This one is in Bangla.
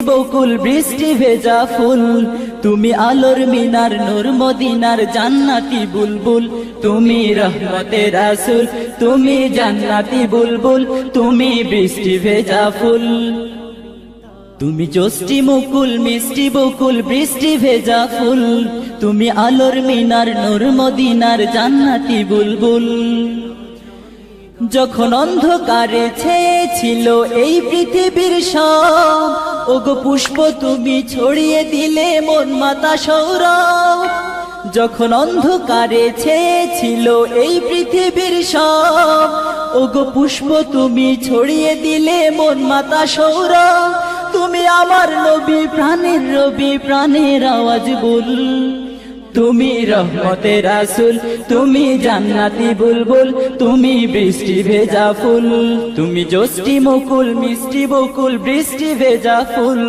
বকুল বৃষ্টি ভেজা ফুল, তুমি আলোর মিনার নূর মদিনার জান্নাতি বুলবুল, তুমি রহমতের রাসূল, তুমি জান্নাতি বুলবুল, তুমি বৃষ্টি ভেজা ফুল। তুমি যষ্টি মুকুল মিষ্টি বকুল বৃষ্টি ভেজা ফুল, তুমি আলোর মিনার নূর মদিনার জান্নাতি বুলবুল। যখন অন্ধকারে ছেয়েছিল এই পৃথিবীর সব, ওগো পুষ্প তুমি ছড়িয়ে দিলে মন মাতা সৌরভ। যখন অন্ধকারে ছেয়েছিল এই পৃথিবীর সব, ওগো পুষ্প তুমি ছড়িয়ে দিলে মন মাতা সৌরভ। তুমি আমার নবী প্রাণের রবি প্রাণের আওয়াজ বল, তুমি রহমতের রাসূল, তুমি জান্নাতি বুলবুল, তুমি বৃষ্টি ভেজা ফুল, তুমি যষ্টি মুকুল মিষ্টি বকুল বৃষ্টি ভেজা ফুল।